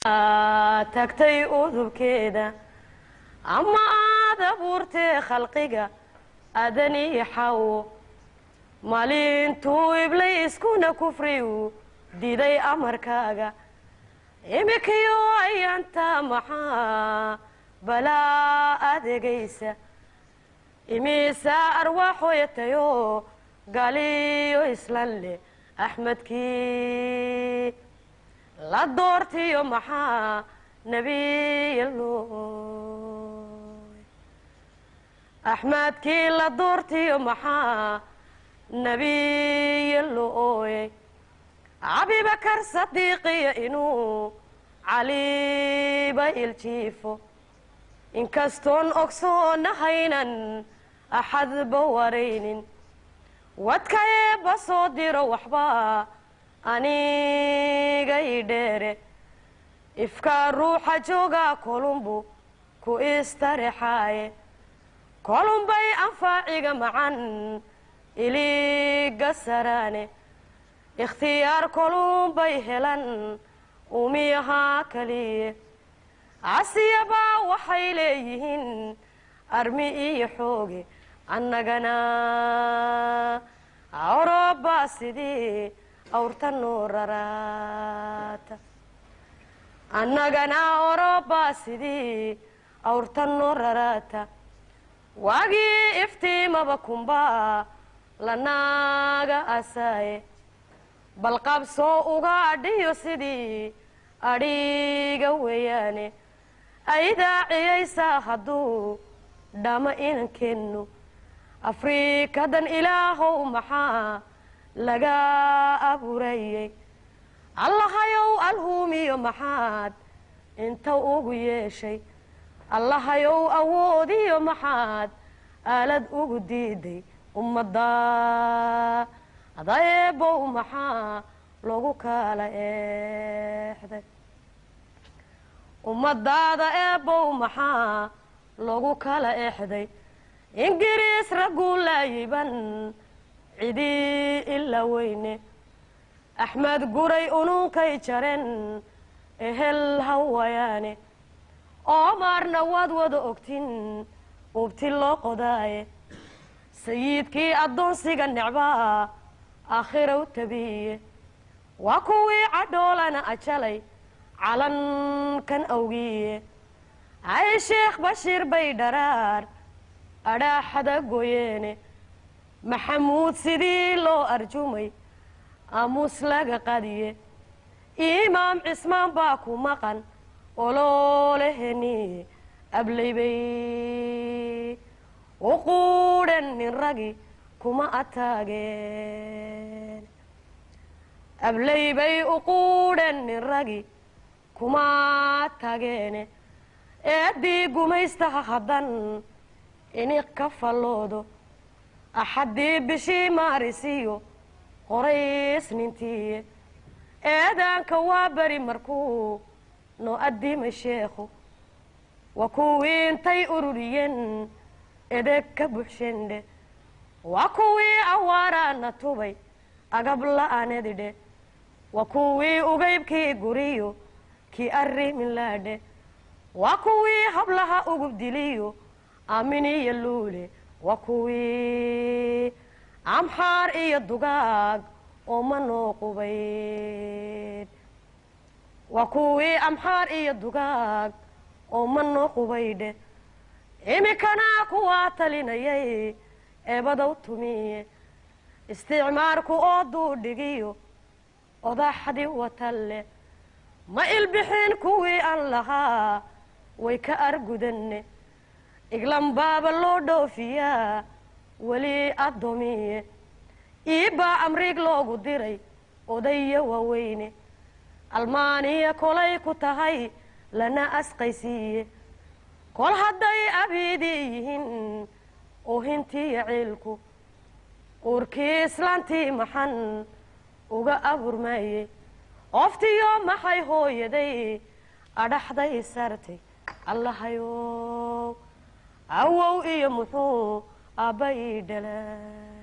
tagtay udubkeeda ama aad abuurtee khalqiga adani xawo maalintuu ibliiskuna kufriyu diiday amarkaaga imikayo ayaanta maxaa balaa adeegaysa imisa arwaaxoyatayo galiyo islan leh axmedkii la doortiyo maxaa nabiyalooy axmedkii la doortiyo maxaa nabiyalooy abibakar sadiiqiya inuu caliba iljiifo inkastoon ogsoonahaynan axadba waraynin wadkayeeba soo diro waxba aniga idheere ifkaa ruuxa joogaa kolumbu ku istarexaaye kolumbay anfaaciga macan iliga saraane ikhtiyaar kolumbay helan umiyahaa kaliye casiyabaa waxay leeyihiin armi iyo xooge annagana awroba sidii awrta noo raraata annagana awroba sidii awrta noo raraata waagii iftiimaba kumbaa lanaaga asaaye balqabsoo uga adhiyo sidii adhiga weeyaane aydaaciyaysaa hadduu dhama inankeennu afriikadan ilaahow maxaa laga abuurayay allahayow alhuumiyo maxaad inta ugu yeeshay allahayow awoodiyo maxaad aalad ugu diiday ummadda adayeebow maxaa lagu kala eexday ummadaada eebow maxaa lagu kala eexday ingiriis ragguu laayiban cidii ila weyne axmed guray ununkay jareen ehel hawayaane oomaarna waad wada ogtin ubti loo qodaaye sayidkii addoonsiga necbaa aakhira u tabiye waa kuwii cadhoolana ajalay calankan awgiye ay sheekh bashiir bay dharaar adhaaxada gooyeene maxamuud sidii loo arjumay aamuus laga qadiye imaam cismaan baa ku maqan olooleheniye ablaybay u quudhan nin ragi kuma ataageen ablaybay u quudhan nin ragi kuma taageene eeddii gumaystaha haddan iniq ka falloodo axaddii bishii maarisiyo qorays nintiiye eedaanka waa beri markuu noo addimay sheekhu waa kuwii intay ururiyeen edeg ka buxshendhe waa kuwii awaaraana tubay agab la'aanedidhe waa kuwii ugaybkii guriyo kii arrimin laadhe waa kuwii hablaha ugub diliyo aamin iyo luule waa kuwii amxaar iyo dugaag oo ma noo qubayd waa kuwii amxaar iyo dugaag oo ma noo qubaydhe imikana kuwaa talinayay eebadow tumiye isticmaarku oo duudhigiyo odaxdi watalle ma ilbixin kuwii aan lahaa way ka argudanne iglan baaba loo dhoofiyaa weli addoomiye iibbaa amriig loogu diray odaya waaweyne almaaniya kolay ku tahay lana asqaysiiye kol hadday abiidii yihiin oohintiiyo ciilku uurkii islaantii maxan uga aburmaaye oftiyo maxay hooyaday adhaxday sartay allahayow awow iyo muxuu aabba ii dhalay